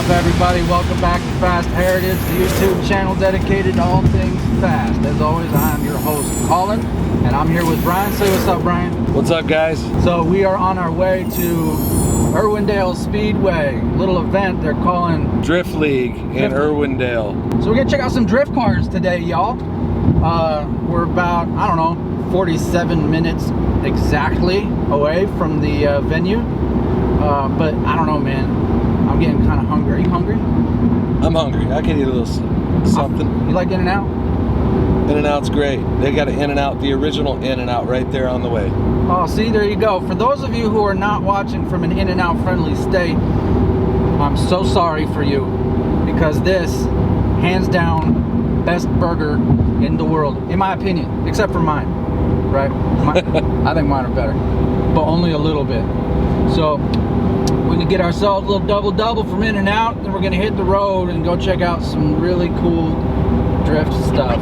up, everybody? Welcome back to Fast Heritage, the YouTube channel dedicated to all things fast. As always, I'm your host, Colin, and I'm here with Brian. Say what's up, Brian. What's up, guys? So we are on our way to Irwindale Speedway, little event they're calling Drift League in Irwindale. So we're gonna check out some drift cars today, y'all. We're about, I don't know, 47 minutes exactly away from the venue. But I don't know, man. I'm getting kind of hungry. Are you hungry? I'm hungry. I can eat a little something. You like In-N-Out? In-N-Out's great. They got an In-N-Out, the original In-N-Out right there on the way. Oh, see, there you go. For those of you who are not watching from an In-N-Out friendly state, I'm so sorry for you, because this, hands down, best burger in the world, in my opinion, except for mine, right? I think mine are better, but only a little bit. So we're gonna get ourselves a little double-double from In-N-Out, then we're gonna hit the road and go check out some really cool drift stuff.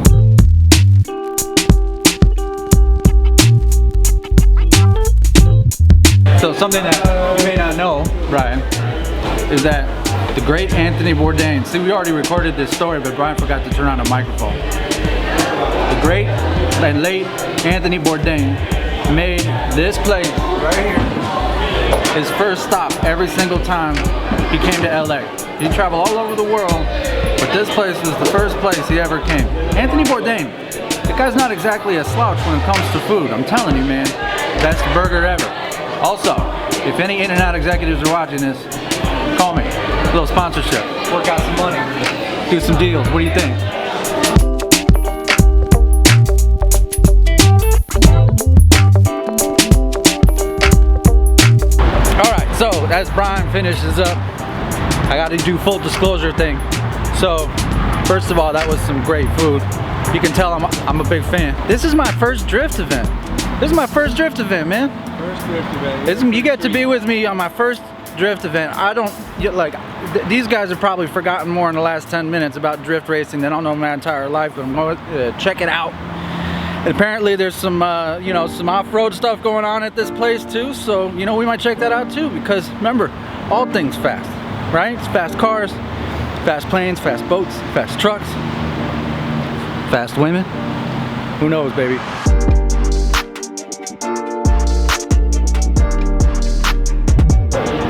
So something that you may not know, Brian, is that the great Anthony Bourdain, see, we already recorded this story, but Brian forgot to turn on a microphone. The great and late Anthony Bourdain made this place right here his first stop every single time he came to LA. He traveled all over the world, but this place was the first place he ever came. Anthony Bourdain, the guy's not exactly a slouch when it comes to food. I'm telling you, man, best burger ever. Also, if any In-N-Out executives are watching this, call me. A little sponsorship. Work out some money. Do some deals. What do you think? Alright, so as Brian finishes up, I got to do full disclosure thing. So, first of all, that was some great food. You can tell I'm a big fan. This is my first drift event. This is my first drift event, man. First drift event. You get to be with me on my first drift event. I don't, these guys have probably forgotten more in the last 10 minutes about drift racing than I don't know my entire life, but I'm going to check it out. And apparently there's some, some off-road stuff going on at this place too, so, we might check that out too, because remember, all things fast, right? It's fast cars, fast planes, fast boats, fast trucks, fast women. Who knows, baby?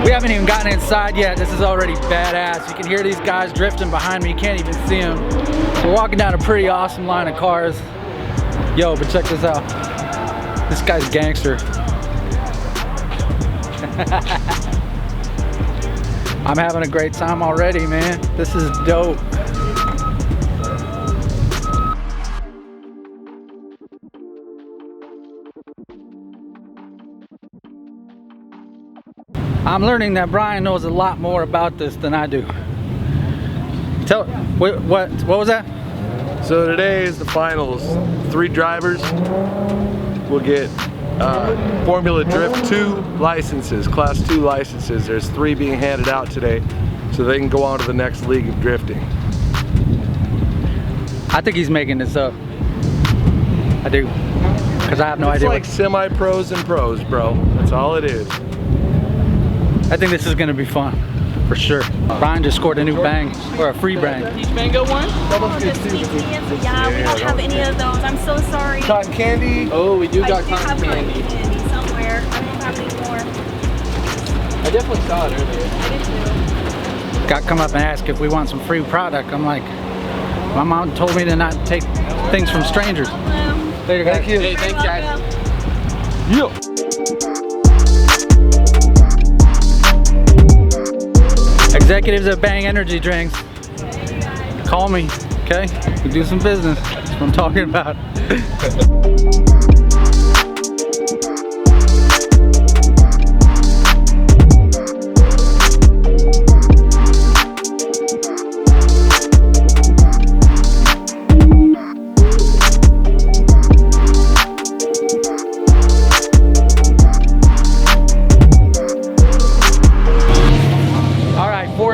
We haven't even gotten inside yet. This is already badass. You can hear these guys drifting behind me. You can't even see them. We're walking down a pretty awesome line of cars. Yo, but check this out. This guy's gangster. I'm having a great time already, man. This is dope. I'm learning that Brian knows a lot more about this than I do. What was that? So today is the finals. 3 drivers will get Formula Drift 2 licenses, Class 2 licenses. There's 3 being handed out today, so they can go on to the next league of drifting. I think he's making this up. I do, because I have no idea. It's like semi-pros and pros, bro. That's all it is. I think this is gonna be fun, for sure. Brian just scored a new bang, or a free bang. Each mango one? Oh, the sweet peas. Yeah, we don't have any of those. I'm so sorry. Cotton candy? Oh, we do got I do cotton have candy. cotton candy somewhere. I don't have any more. I definitely saw it earlier. I did too. Got come up and ask if we want some free product. I'm like, my mom told me to not take things from strangers. Hello. Later, guys. Thank you. Hey, thanks, guys. Yo. Executives at Bang Energy Drinks, call me, okay? We do some business. That's what I'm talking about.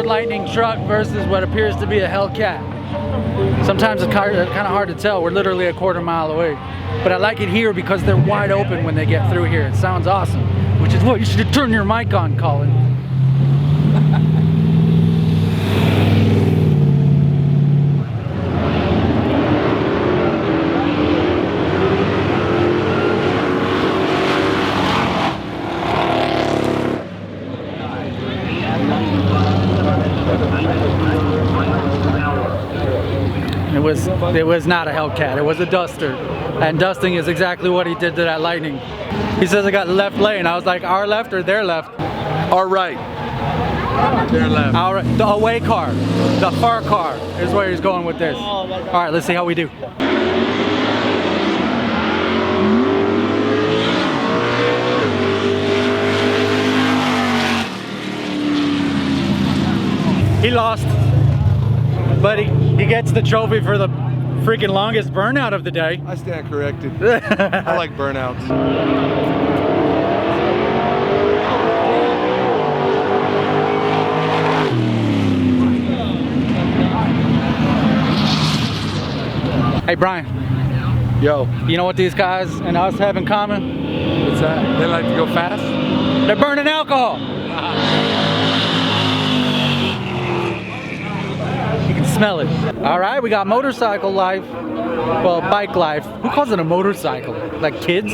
Lightning truck versus what appears to be a Hellcat. Sometimes it's kind of hard to tell. We're literally a quarter mile away. But I like it here because they're wide open when they get through here. It sounds awesome, which is what you should turn your mic on, Colin. It was not a Hellcat, it was a Duster. And dusting is exactly what he did to that Lightning. He says I got left lane. I was like, our left or their left? Our right. Their left. Our, the away car, the far car is where he's going with this. All right, let's see how we do. He lost, but he gets the trophy for the freaking longest burnout of the day. I stand corrected. I like burnouts. Hey Brian. Yo. You know what these guys and us have in common? What's that? They like to go fast? They're burning alcohol. You can smell it. All right, we got motorcycle life. Well, bike life. Who calls it a motorcycle? Like kids?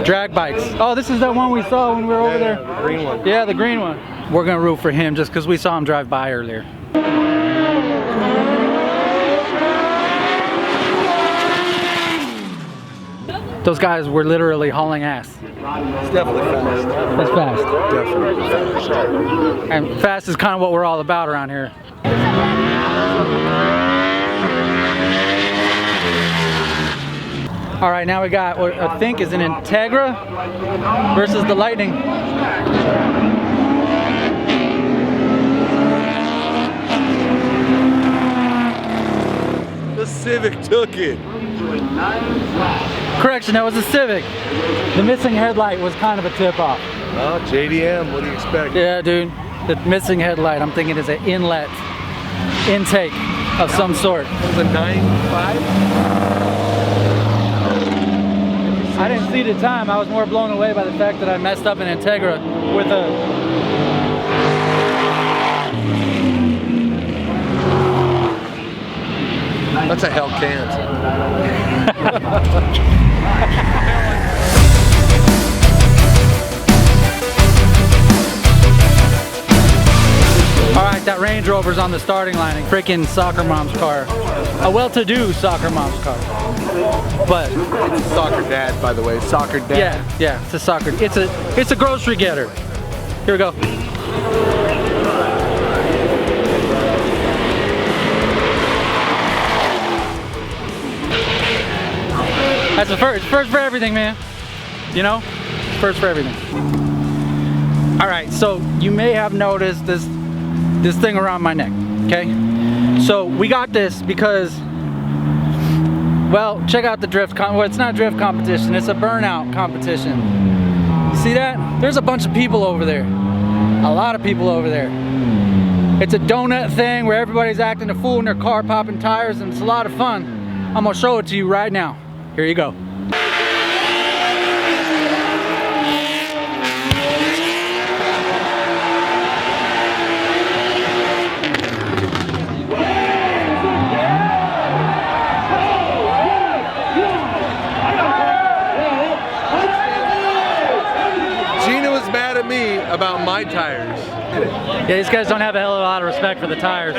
Drag bikes. Oh, this is that one we saw when we were over there. The green one. Yeah, the green one. We're gonna root for him just because we saw him drive by earlier. Those guys were literally hauling ass. It's definitely fast. That's fast. Definitely fast. And fast is kind of what we're all about around here. All right, now we got what I think is an Integra versus the Lightning. The Civic took it. Correction, that was a Civic. The missing headlight was kind of a tip-off. Oh, JDM, what do you expect? Yeah, dude. The missing headlight, I'm thinking is an inlet intake of some sort. It was a 9.5? I didn't see the time. I was more blown away by the fact that I messed up an Integra with a... That's a hell can't. All right, that Range Rover's on the starting line. Freaking soccer mom's car. A well-to-do soccer mom's car. But It's a soccer dad, by the way. Soccer dad. yeah, it's a soccer. It's a grocery getter. Here we go. That's the first for everything, man. You know, first for everything. All right, so you may have noticed this thing around my neck. Okay, so we got this because, well, check out the drift. Well, it's not a drift competition. It's a burnout competition. You see that? There's a bunch of people over there. A lot of people over there. It's a donut thing where everybody's acting a fool in their car, popping tires, and it's a lot of fun. I'm gonna show it to you right now. Here you go. Gina was mad at me about my tires. Yeah, these guys don't have a hell of a lot of respect for the tires.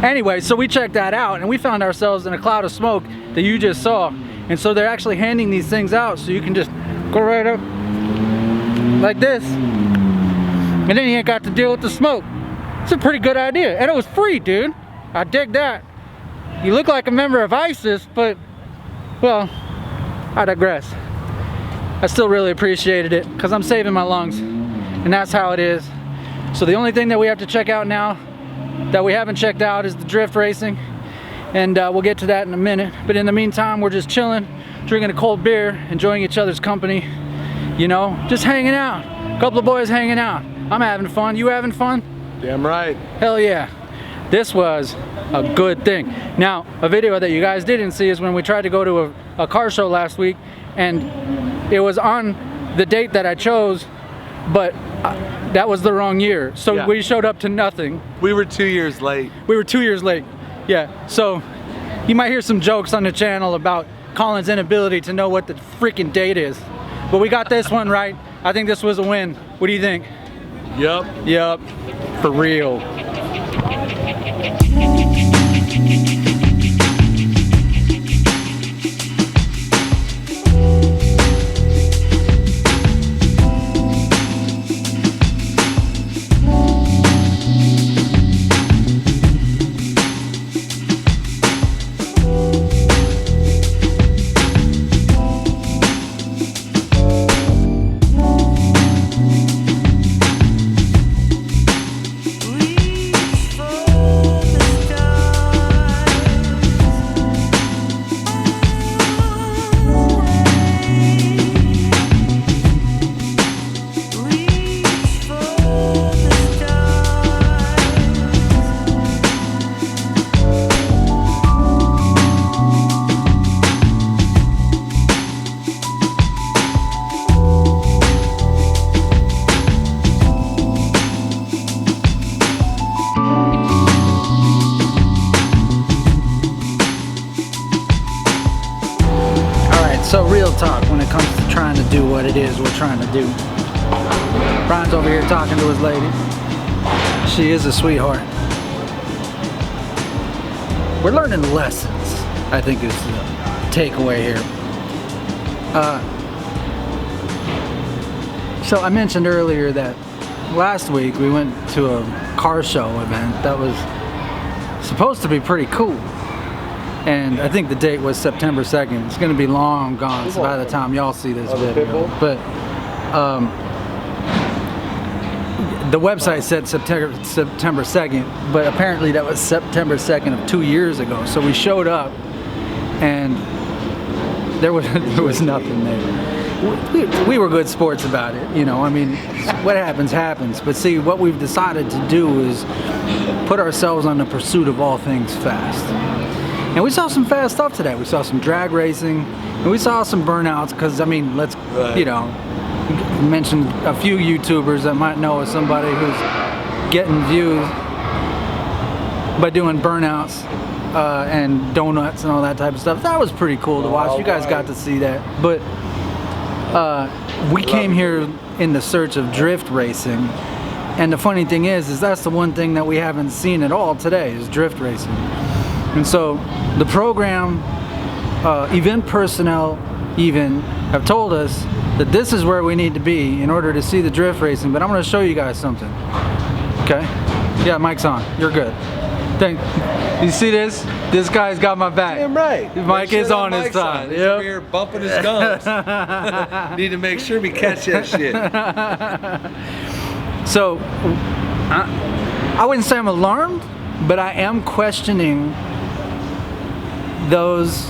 Anyway, so we checked that out and we found ourselves in a cloud of smoke that you just saw. And so they're actually handing these things out so you can just go right up like this. And then you ain't got to deal with the smoke. It's a pretty good idea, and it was free, dude. I dig that. You look like a member of ISIS, but, well, I digress. I still really appreciated it because I'm saving my lungs, and that's how it is. So the only thing that we have to check out now that we haven't checked out is the drift racing, and we'll get to that in a minute. But in the meantime, we're just chilling, drinking a cold beer, enjoying each other's company, you know, just hanging out. A couple of boys hanging out. I'm having fun. You having fun? Damn right. Hell yeah. This was a good thing. Now, a video that you guys didn't see is when we tried to go to a car show last week, and it was on the date that I chose, but that was the wrong year. So Yeah. we showed up to nothing. We were 2 years late. We were 2 years late. Yeah, so you might hear some jokes on the channel about Colin's inability to know what the freaking date is. But we got this one right. I think this was a win. What do you think? Yup. Yup, for real. So real talk when it comes to trying to do what it is we're trying to do. Brian's over here talking to his lady. She is a sweetheart. We're learning lessons, I think is the takeaway here. So I mentioned earlier that last week we went to a car show event that was supposed to be pretty cool. And I think the date was September 2nd. It's going to be long gone, so by the time y'all see this video. But the website said September 2nd, but apparently that was September 2nd of 2 years ago. So we showed up, and there was nothing there. We were good sports about it, you know. I mean, what happens, happens. But see, what we've decided to do is put ourselves on the pursuit of all things fast. And we saw some fast stuff today. We saw some drag racing, and we saw some burnouts, because, I mean, you know, mention a few YouTubers that might know of somebody who's getting views by doing burnouts and donuts and all that type of stuff. That was pretty cool to watch. You guys got to see that. But we came here in the search of drift racing, and the funny thing is that's the one thing that we haven't seen at all today is drift racing. And so the program, event personnel even, have told us that this is where we need to be in order to see the drift racing. But I'm going to show you guys something. Okay? Yeah, mic's on. You're good. You see this? This guy's got my back. Damn right. The mic is on his side. He's over here bumping his gums. Need to make sure we catch that shit. So, I wouldn't say I'm alarmed, but I am questioning those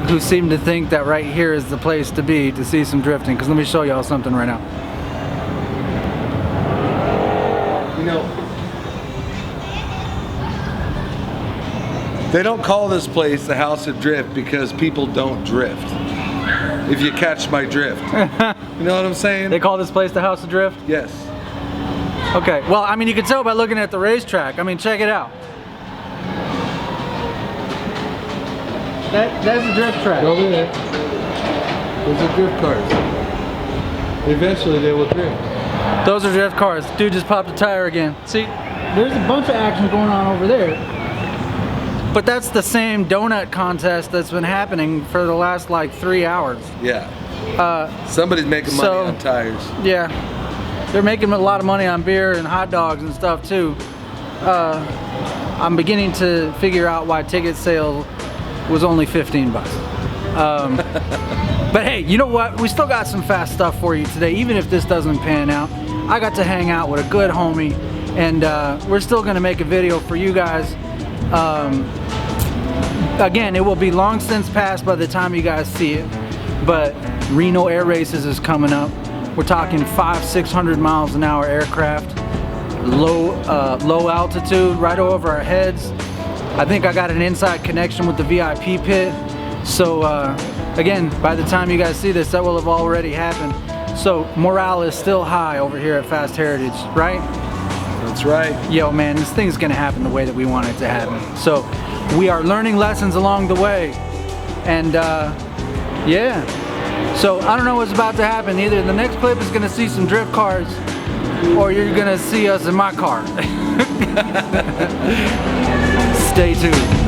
who seem to think that right here is the place to be to see some drifting. Because let me show y'all something right now. You know, they don't call this place the House of Drift because people don't drift. If you catch my drift. You know what I'm saying? They call this place the House of Drift? Yes. Okay, well, I mean, you can tell by looking at the racetrack. I mean, check it out. That's the drift track. Over there. Those are drift cars. Eventually they will drift. Those are drift cars. Dude just popped a tire again. See, there's a bunch of action going on over there. But that's the same donut contest that's been happening for the last like 3 hours. Yeah. Somebody's making money on tires. Yeah. They're making a lot of money on beer and hot dogs and stuff too. I'm beginning to figure out why ticket sale was only 15 bucks. But hey, you know what? We still got some fast stuff for you today, even if this doesn't pan out. I got to hang out with a good homie, and we're still gonna make a video for you guys. Again, it will be long since past by the time you guys see it, but Reno Air Races is coming up. We're talking 500-600 miles an hour aircraft, low altitude, right over our heads. I think I got an inside connection with the VIP pit. So again, by the time you guys see this, that will have already happened. So morale is still high over here at Fast Heritage, right? That's right. Yo, man, this thing's gonna happen the way that we want it to happen. So we are learning lessons along the way, and yeah. So I don't know what's about to happen. Either the next clip is gonna see some drift cars, or you're gonna see us in my car. Stay tuned.